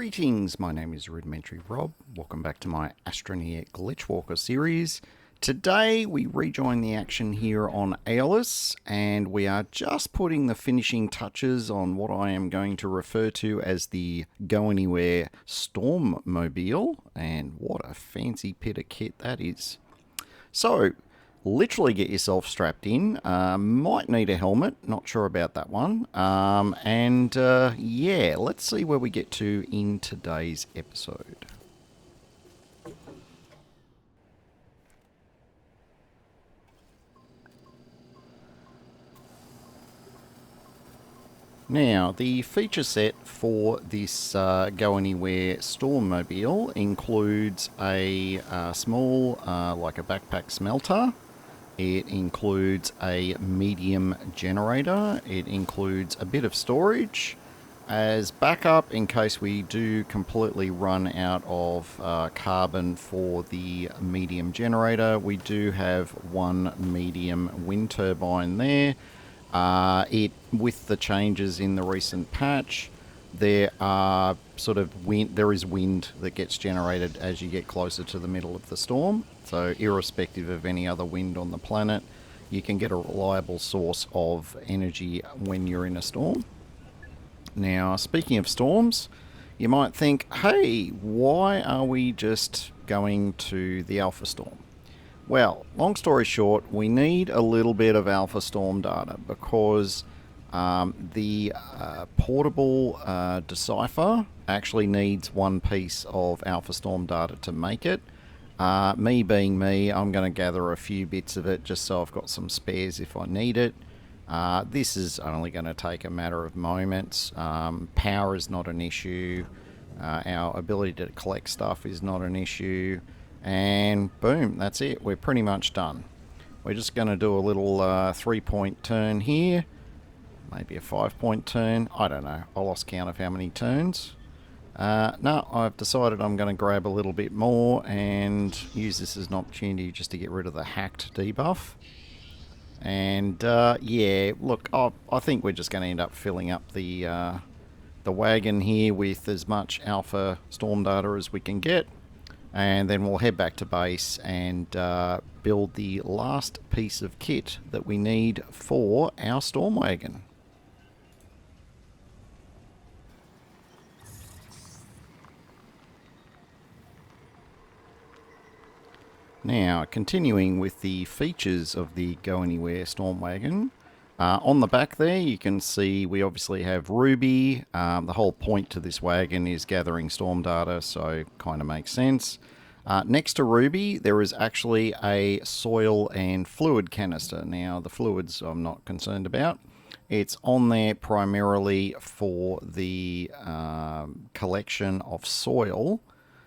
Greetings, my name is Rudimentary Rob. Welcome back to my Astroneer Glitchwalker series. Today we rejoin the action here on Aeolus, and we are just putting the finishing touches on what I am going to refer to as the Go Anywhere Stormmobile, and what a fancy bit of kit that is. So, literally get yourself strapped in. Might need a helmet, not sure about that one. Yeah, let's see where we get to in today's episode. Now, the feature set for this Go Anywhere Stormmobile includes a small, like a backpack smelter. It includes a medium generator. It includes a bit of storage as backup in case we do completely run out of carbon for the medium generator. We do have one medium wind turbine there. With the changes in the recent patch, there are there is wind that gets generated as you get closer to the middle of the storm. So irrespective of any other wind on the planet, you can get a reliable source of energy when you're in a storm. Now, speaking of storms, you might think, hey, why are we just going to the alpha storm? Well, long story short, we need a little bit of alpha storm data because the portable decipher actually needs one piece of alpha storm data to make it. Me being me, I'm going to gather a few bits of it just so I've got some spares if I need it. This is only going to take a matter of moments. Power is not an issue. Our ability to collect stuff is not an issue. And boom, that's it. We're pretty much done. We're just going to do a little 3-point turn here. Maybe a 5-point turn. I don't know. I lost count of how many turns. No, I've decided I'm going to grab a little bit more and use this as an opportunity just to get rid of the hacked debuff. And yeah, look, I think we're just going to end up filling up the wagon here with as much alpha storm data as we can get. And then we'll head back to base and build the last piece of kit that we need for our storm wagon. Now, continuing with the features of the Go Anywhere Storm Wagon, on the back there you can see we obviously have Ruby. The whole point to this wagon is gathering storm data, so kind of makes sense. Next to Ruby there is actually a soil and fluid canister. Now, the fluids I'm not concerned about. It's on there primarily for the collection of soil,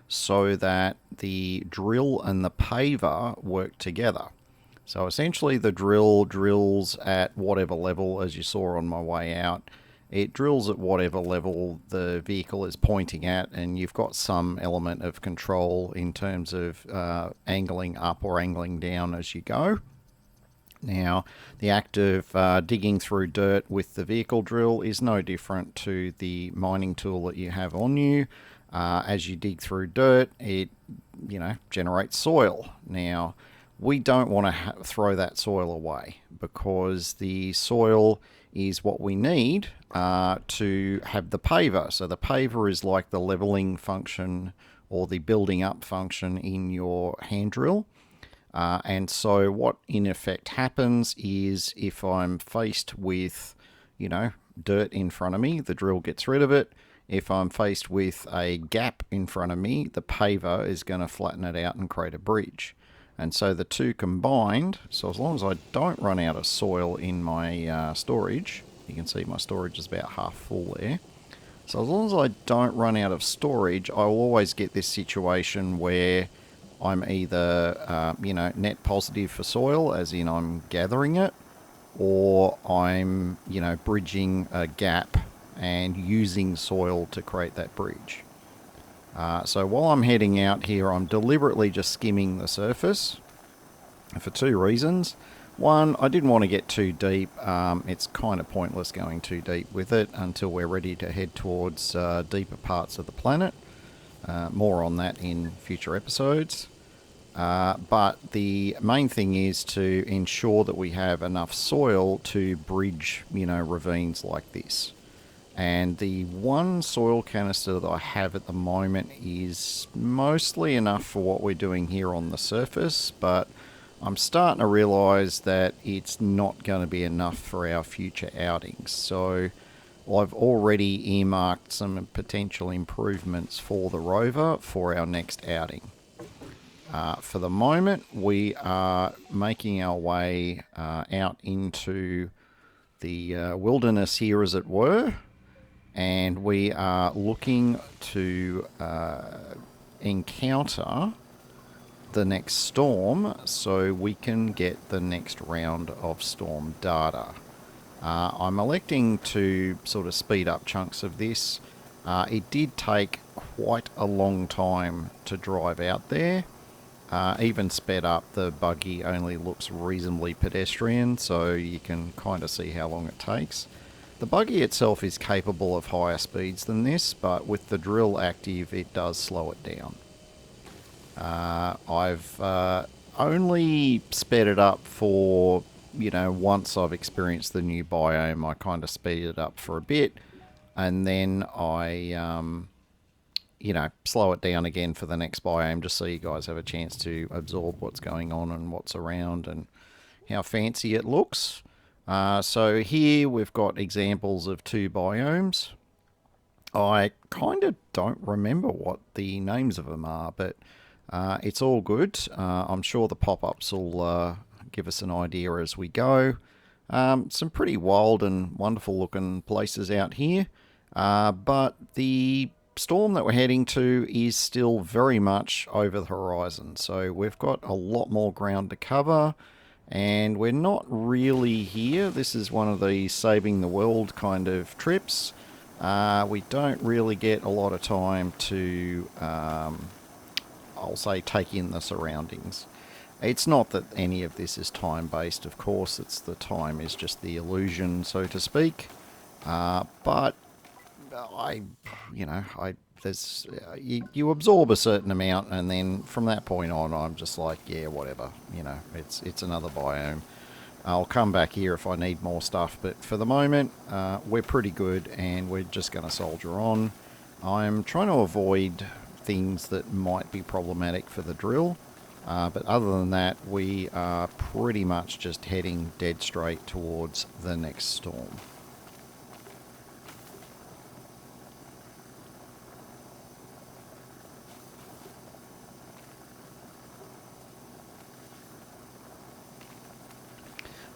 so that the drill and the paver work together. So essentially the drill drills at whatever level, as you saw on my way out. It drills at whatever level the vehicle is pointing at, and you've got some element of control in terms of angling up or angling down as you go. Now, the act of digging through dirt with the vehicle drill is no different to the mining tool that you have on you. As you dig through dirt, it generates soil. Now, we don't want to throw that soil away because the soil is what we need to have the paver. So the paver is like the leveling function or the building up function in your hand drill. And so what in effect happens is if I'm faced with, dirt in front of me, the drill gets rid of it. If I'm faced with a gap in front of me, the paver is going to flatten it out and create a bridge. And so the two combined, so as long as I don't run out of soil in my storage, you can see my storage is about half full there. So as long as I don't run out of storage, I'll always get this situation where I'm either, net positive for soil, as in I'm gathering it, or I'm, bridging a gap and using soil to create that bridge. So while I'm heading out here, I'm deliberately just skimming the surface for two reasons. One, I didn't want to get too deep. It's kind of pointless going too deep with it until we're ready to head towards deeper parts of the planet. More on that in future episodes. But the main thing is to ensure that we have enough soil to bridge, ravines like this. And the one soil canister that I have at the moment is mostly enough for what we're doing here on the surface, but I'm starting to realise that it's not going to be enough for our future outings. So I've already earmarked some potential improvements for the rover for our next outing. For the moment, we are making our way out into the wilderness here, as it were, and we are looking to encounter the next storm so we can get the next round of storm data. I'm electing to sort of speed up chunks of this. It did take quite a long time to drive out there. Even sped up, the buggy only looks reasonably pedestrian, so you can kind of see how long it takes. The buggy itself is capable of higher speeds than this, but with the drill active, it does slow it down. I've only sped it up for, once I've experienced the new biome, I kind of speed it up for a bit, and then I, slow it down again for the next biome, just so you guys have a chance to absorb what's going on and what's around and how fancy it looks. So here we've got examples of 2 biomes. I kind of don't remember what the names of them are, but it's all good. I'm sure the pop-ups will give us an idea as we go. Some pretty wild and wonderful looking places out here, but the storm that we're heading to is still very much over the horizon, so we've got a lot more ground to cover. And we're not really here. This is one of these saving the world kind of trips. We don't really get a lot of time to, I'll say, take in the surroundings. It's not that any of this is time-based, of course. It's the time is just the illusion, so to speak. But you absorb a certain amount, and then from that point on, I'm just like, yeah, whatever. It's another biome. I'll come back here if I need more stuff, but for the moment, we're pretty good, and we're just going to soldier on. I'm trying to avoid things that might be problematic for the drill, but other than that, we are pretty much just heading dead straight towards the next storm.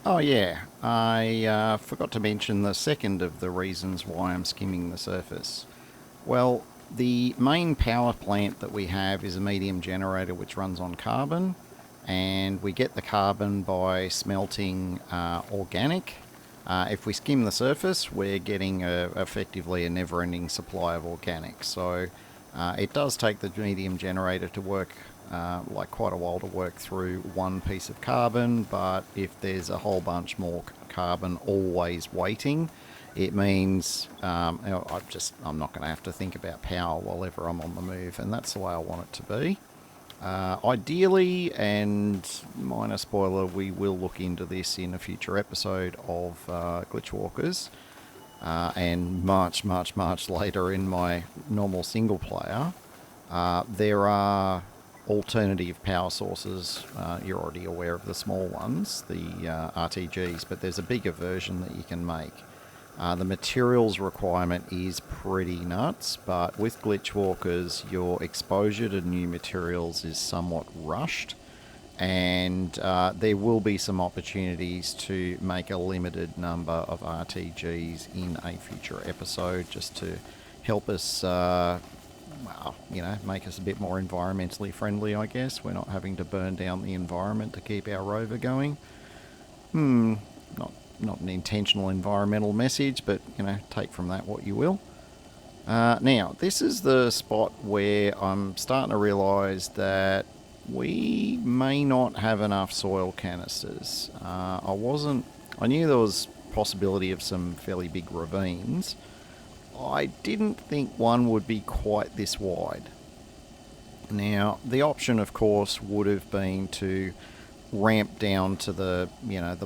Oh yeah, I forgot to mention the second of the reasons why I'm skimming the surface. Well, the main power plant that we have is a medium generator which runs on carbon, and we get the carbon by smelting organic. If we skim the surface, we're getting effectively a never-ending supply of organic. So it does take the medium generator to work quite a while to work through one piece of carbon, but if there's a whole bunch more carbon always waiting, it means I'm not going to have to think about power whenever I'm on the move, and that's the way I want it to be. Ideally, and minor spoiler, we will look into this in a future episode of Glitchwalkers, and much later in my normal single player. There are alternative power sources. You're already aware of the small ones, the RTGs, but there's a bigger version that you can make. The materials requirement is pretty nuts, but with Glitchwalkers, your exposure to new materials is somewhat rushed, and there will be some opportunities to make a limited number of RTGs in a future episode, just to help us make us a bit more environmentally friendly, I guess. We're not having to burn down the environment to keep our rover going. Not an intentional environmental message, but, take from that what you will. Now, this is the spot where I'm starting to realise that, we may not have enough soil canisters. I knew there was possibility of some fairly big ravines. I didn't think one would be quite this wide. Now, the option, of course, would have been to ramp down to the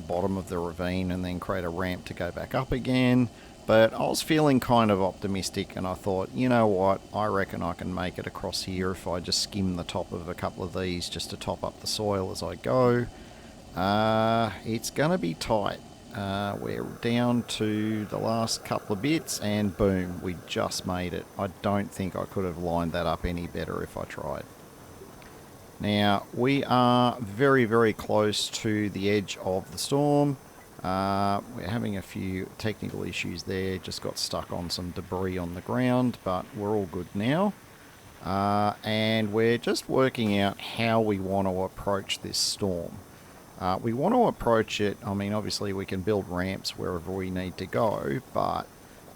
bottom of the ravine and then create a ramp to go back up again. But I was feeling kind of optimistic, and I thought, you know what, I reckon I can make it across here if I just skim the top of a couple of these just to top up the soil as I go. It's going to be tight. We're down to the last couple of bits, and boom, we just made it. I don't think I could have lined that up any better if I tried. Now, we are very, very close to the edge of the storm. We're having a few technical issues there, just got stuck on some debris on the ground, but we're all good now. And we're just working out how we want to approach this storm. We want to approach it, I mean, obviously we can build ramps wherever we need to go, but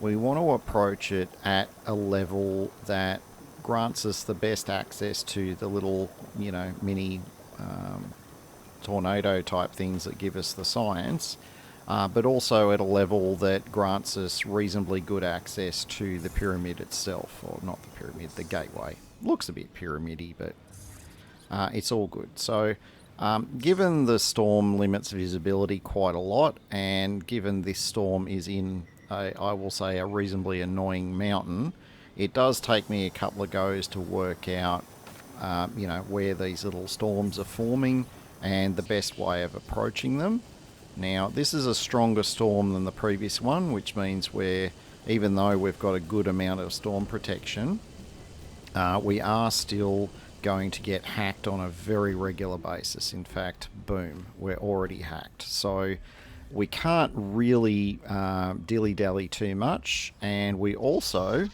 we want to approach it at a level that grants us the best access to the little, mini tornado type things that give us the science, but also at a level that grants us reasonably good access to the pyramid itself, or not the pyramid, the gateway. Looks a bit pyramidy, but it's all good. So given the storm limits visibility quite a lot, and given this storm is in, I will say, a reasonably annoying mountain, it does take me a couple of goes to work out, where these little storms are forming and the best way of approaching them. Now, this is a stronger storm than the previous one, which means even though we've got a good amount of storm protection, we are still going to get hacked on a very regular basis. In fact, boom, we're already hacked. So we can't really dilly-dally too much, and we also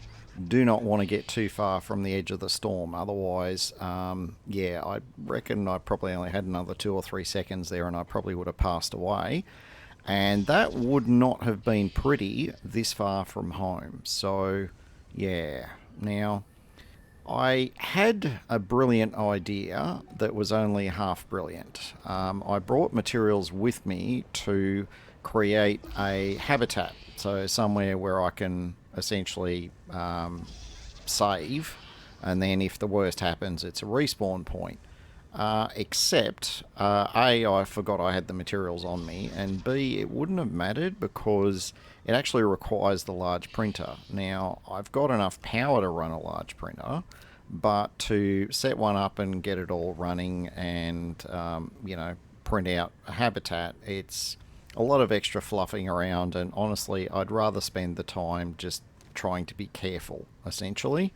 do not want to get too far from the edge of the storm. Otherwise, I reckon I probably only had another 2 or 3 seconds there and I probably would have passed away. And that would not have been pretty this far from home. So, yeah. Now, I had a brilliant idea that was only half brilliant. I brought materials with me to create a habitat. So somewhere where I can essentially save, and then if the worst happens, it's a respawn point. Except, A, I forgot I had the materials on me, and B, it wouldn't have mattered because it actually requires the large printer. Now, I've got enough power to run a large printer, but to set one up and get it all running and, print out a habitat, it's a lot of extra fluffing around, and honestly, I'd rather spend the time just trying to be careful, essentially.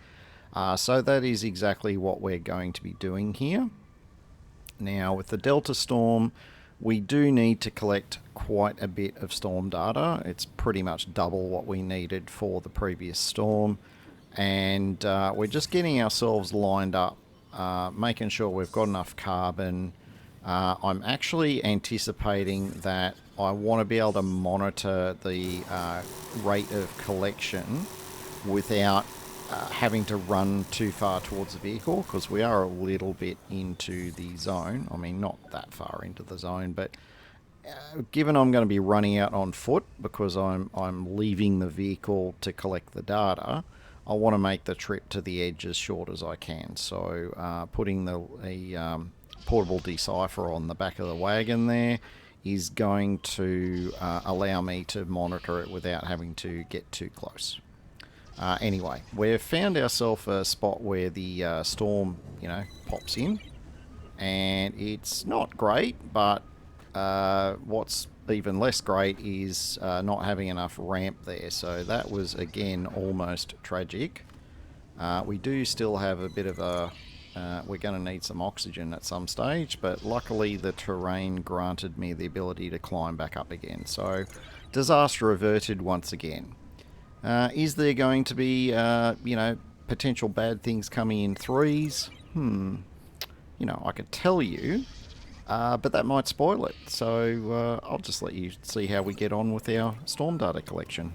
So that is exactly what we're going to be doing here. Now, with the Delta Storm, we do need to collect quite a bit of storm data. It's pretty much double what we needed for the previous storm. And we're just getting ourselves lined up, making sure we've got enough carbon. I'm actually anticipating that I want to be able to monitor the rate of collection without having to run too far towards the vehicle, because we are a little bit into the zone. I mean, not that far into the zone, but given I'm going to be running out on foot because I'm leaving the vehicle to collect the data, I want to make the trip to the edge as short as I can. So putting a portable decipher on the back of the wagon there is going to allow me to monitor it without having to get too close. Anyway, we've found ourselves a spot where the storm, pops in, and it's not great, but what's even less great is not having enough ramp there. So that was, again, almost tragic. We do still have a bit of a... we're going to need some oxygen at some stage, but luckily the terrain granted me the ability to climb back up again. So, disaster averted once again. Is there going to be, potential bad things coming in threes? I could tell you, but that might spoil it. So I'll just let you see how we get on with our storm data collection.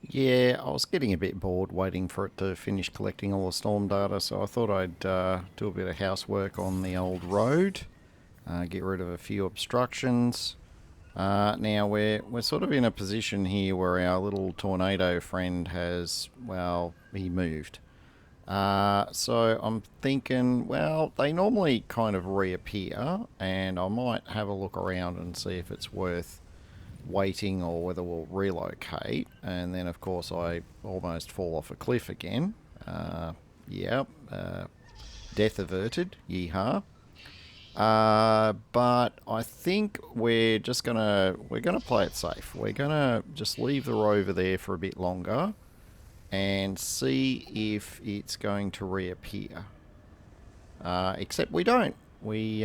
Yeah, I was getting a bit bored waiting for it to finish collecting all the storm data, so I thought I'd do a bit of housework on the old road, get rid of a few obstructions. Now we're sort of in a position here where our little tornado friend has, well, he moved. So I'm thinking, well, they normally kind of reappear, and I might have a look around and see if it's worth waiting or whether we'll relocate. And then, of course, I almost fall off a cliff again. Yeah, death averted. Yeehaw. But I think we're gonna play it safe. We're gonna just leave the rover there for a bit longer and see if it's going to reappear. Except we don't. We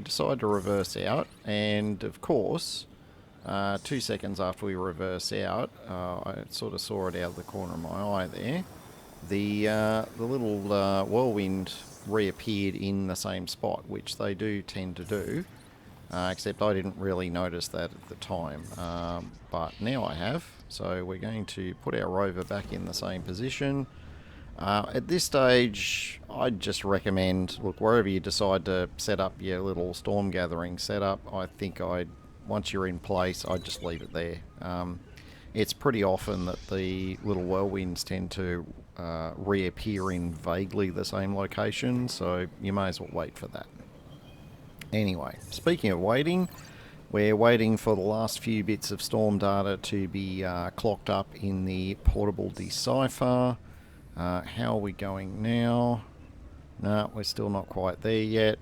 decide to reverse out, and of course, 2 seconds after we reverse out, I sort of saw it out of the corner of my eye there. The little whirlwind reappeared in the same spot, which they do tend to do. Except I didn't really notice that at the time, but now I have. So we're going to put our rover back in the same position. At this stage, I'd just recommend, look, wherever you decide to set up your little storm gathering setup, I think once you're in place, I'd just leave it there. It's pretty often that the little whirlwinds tend to reappear in vaguely the same location, so you may as well wait for that. Anyway, speaking of waiting, we're waiting for the last few bits of storm data to be clocked up in the portable decipher. How are we going now? No, we're still not quite there yet.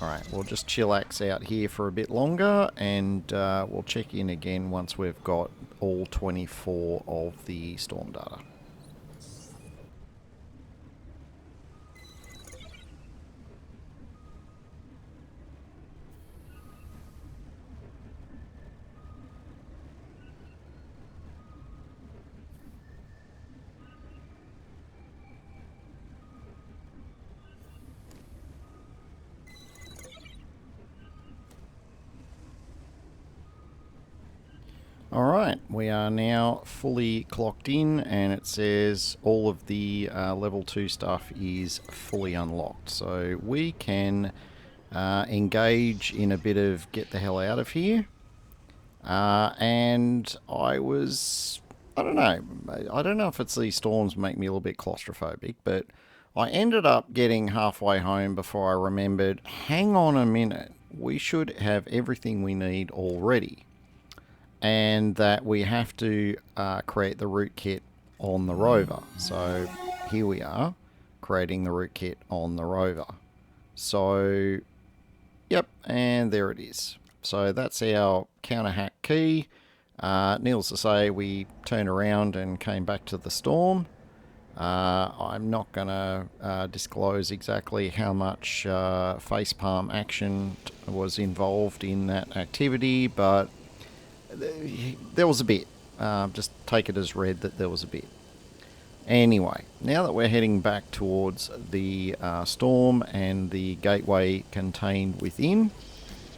Alright, we'll just chillax out here for a bit longer, and we'll check in again once we've got all 24 of the storm data. Alright, we are now fully clocked in, and it says all of the level 2 stuff is fully unlocked. So we can engage in a bit of get the hell out of here. And I don't know. I don't know if it's these storms make me a little bit claustrophobic, but I ended up getting halfway home before I remembered, hang on a minute, we should have everything we need already. And that we have to create the rootkit on the rover. So here we are, creating the rootkit on the rover. So, yep, and there it is. So that's our counter hack key. Needless to say, we turned around and came back to the storm. I'm not going to disclose exactly how much facepalm action was involved in that activity, but there was a bit. Just take it as read that there was a bit. Anyway, now that we're heading back towards the storm and the gateway contained within,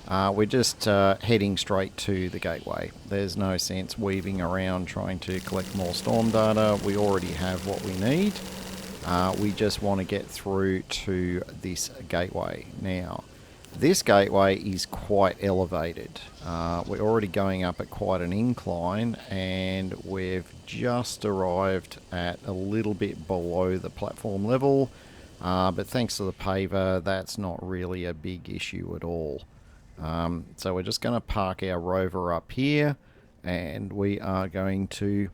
we're just heading straight to the gateway. There's no sense weaving around trying to collect more storm data. We already have what we need. We just want to get through to this gateway. Now, this gateway is quite elevated. We're already going up at quite an incline, and we've just arrived at a little bit below the platform level. But thanks to the paver, that's not really a big issue at all. So we're just going to park our rover up here, and we are going to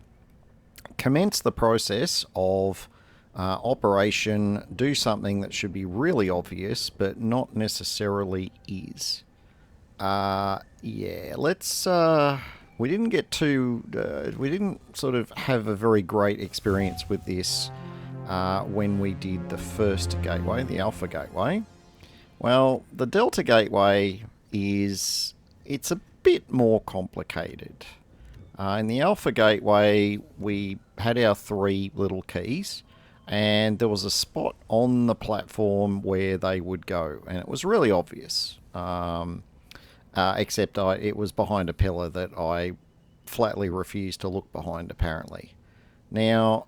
commence the process of operation, do something that should be really obvious, but not necessarily is. Yeah, let's, we didn't get too, we didn't sort of have a very great experience with this when we did the first gateway, the Alpha Gateway. Well, the Delta Gateway it's a bit more complicated. In the Alpha Gateway, we had our 3 little keys, and there was a spot on the platform where they would go, and it was really obvious. Except it was behind a pillar that I flatly refused to look behind, apparently. Now,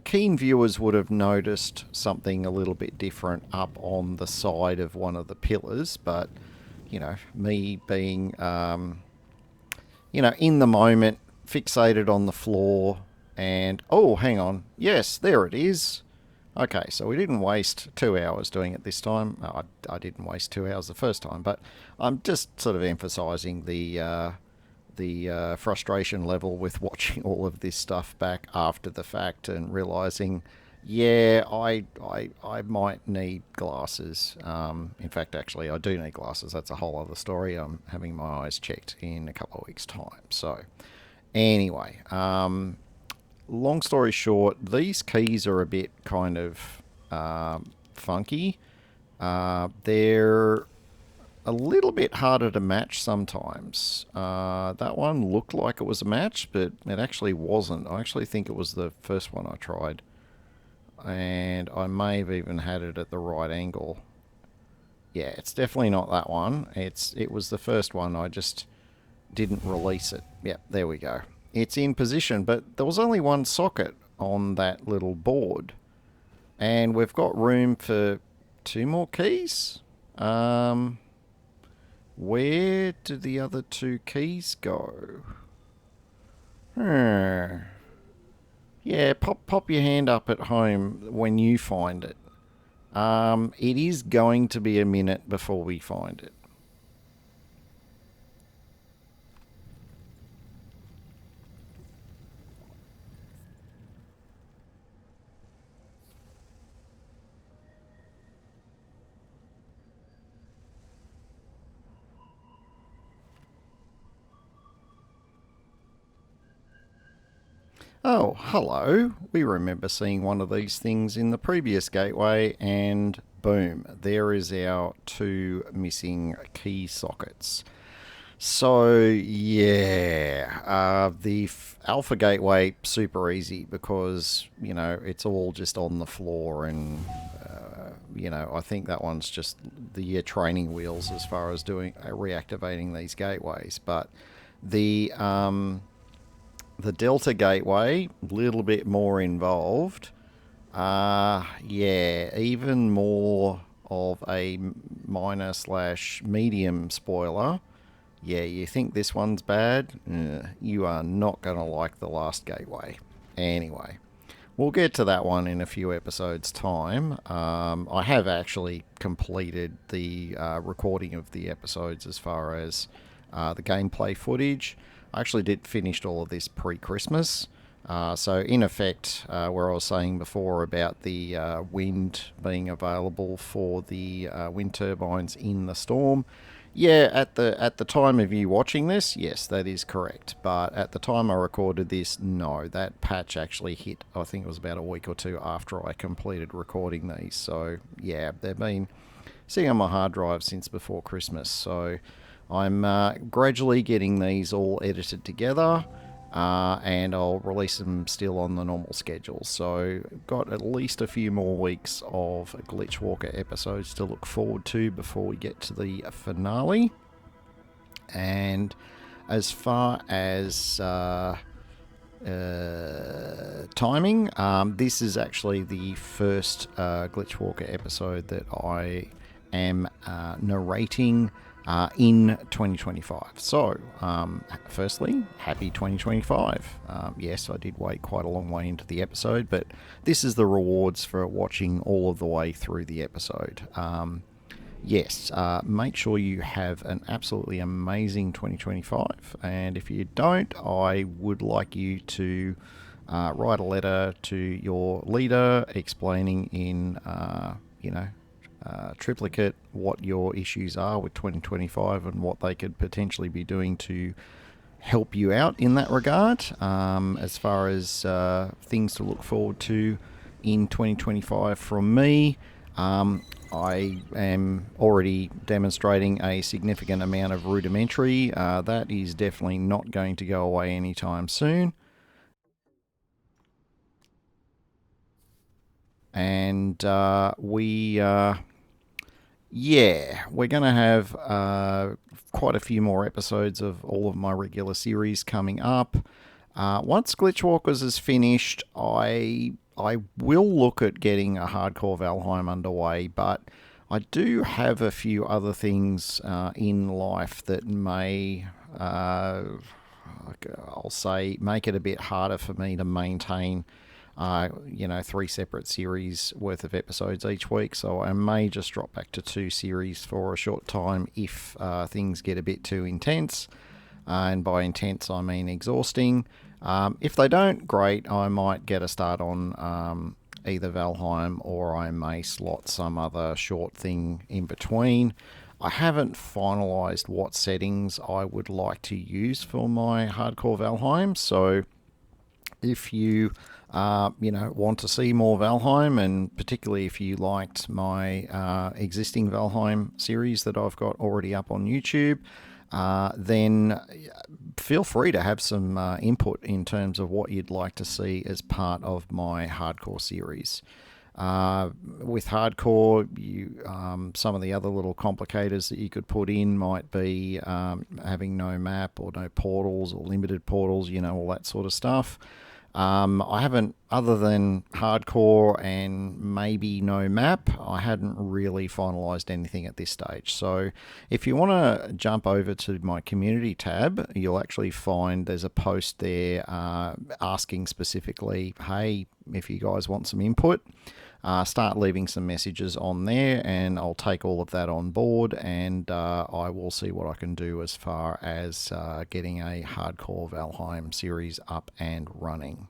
keen viewers would have noticed something a little bit different up on the side of one of the pillars, but, me being, in the moment, fixated on the floor, and, oh, hang on, yes, there it is. Okay, so we didn't waste 2 hours doing it this time. No, I didn't waste 2 hours the first time, but I'm just sort of emphasising the frustration level with watching all of this stuff back after the fact and realizing, yeah, I might need glasses. In fact, actually, I do need glasses. That's a whole other story. I'm having my eyes checked in a couple of weeks' time. So, anyway, long story short, these keys are a bit kind of funky. They're a little bit harder to match sometimes. That one looked like it was a match, but it actually wasn't. I actually think it was the first one I tried. And I may have even had it at the right angle. Yeah, it's definitely not that one. It was the first one. I just didn't release it. Yep, there we go. It's in position, but there was only one socket on that little board. And we've got room for two more keys. Where do the other two keys go? Yeah, pop your hand up at home when you find it. It is going to be a minute before we find it. Oh, hello. We remember seeing one of these things in the previous gateway, and boom, there is our two missing key sockets. So, yeah, the Alpha Gateway, super easy because, it's all just on the floor, and, I think that one's just the training wheels as far as doing reactivating these gateways. But the Delta Gateway, a little bit more involved. Yeah, even more of a minor slash medium spoiler. Yeah, you think this one's bad? You are not going to like the last gateway. Anyway, we'll get to that one in a few episodes' time. I have actually completed the recording of the episodes as far as the gameplay footage. I actually did finished all of this pre-Christmas. So in effect, where I was saying before about the wind being available for the wind turbines in the storm, yeah, at the time of you watching this, yes, that is correct. But at the time I recorded this, no, that patch actually hit. I think it was about a week or two after I completed recording these. So yeah, they've been sitting on my hard drive since before Christmas. So I'm gradually getting these all edited together. And I'll release them still on the normal schedule. So, got at least a few more weeks of Glitchwalker episodes to look forward to before we get to the finale. And as far as timing, this is actually the first Glitchwalker episode that I am narrating in 2025. So, firstly, happy 2025. Yes, I did wait quite a long way into the episode, but this is the rewards for watching all of the way through the episode. Yes, make sure you have an absolutely amazing 2025, and if you don't, I would like you to write a letter to your leader explaining in, triplicate what your issues are with 2025 and what they could potentially be doing to help you out in that regard. As far as things to look forward to in 2025 from me, I am already demonstrating a significant amount of Rudimentary. That is definitely not going to go away anytime soon. And we're going to have quite a few more episodes of all of my regular series coming up. Once Glitchwalkers is finished, I will look at getting a hardcore Valheim underway, but I do have a few other things in life that may, I'll say, make it a bit harder for me to maintain, 3 separate series worth of episodes each week. So I may just drop back to 2 series for a short time if things get a bit too intense. And by intense, I mean exhausting. If they don't, great. I might get a start on either Valheim, or I may slot some other short thing in between. I haven't finalised what settings I would like to use for my hardcore Valheim, so if you want to see more Valheim, and particularly if you liked my existing Valheim series that I've got already up on YouTube, then feel free to have some input in terms of what you'd like to see as part of my hardcore series. With hardcore, some of the other little complicators that you could put in might be having no map or no portals or limited portals, all that sort of stuff. I haven't, other than hardcore and maybe no map, I hadn't really finalised anything at this stage. So if you want to jump over to my community tab, you'll actually find there's a post there asking specifically, hey, if you guys want some input, start leaving some messages on there, and I'll take all of that on board, and I will see what I can do as far as getting a hardcore Valheim series up and running.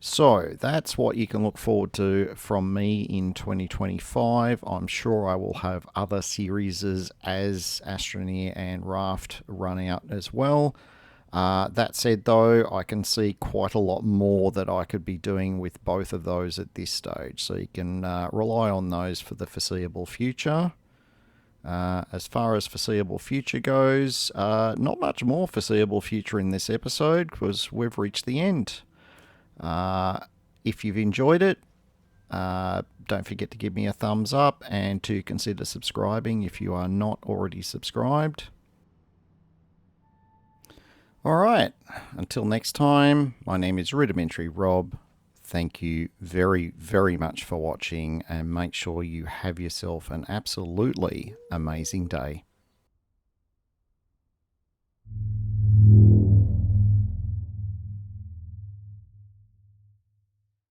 So that's what you can look forward to from me in 2025. I'm sure I will have other series as Astroneer and Raft run out as well. That said, though, I can see quite a lot more that I could be doing with both of those at this stage. So you can rely on those for the foreseeable future. As far as foreseeable future goes, not much more foreseeable future in this episode because we've reached the end. If you've enjoyed it, don't forget to give me a thumbs up and to consider subscribing if you are not already subscribed. Alright, until next time, my name is Rudimentary Rob. Thank you very, very much for watching, and make sure you have yourself an absolutely amazing day.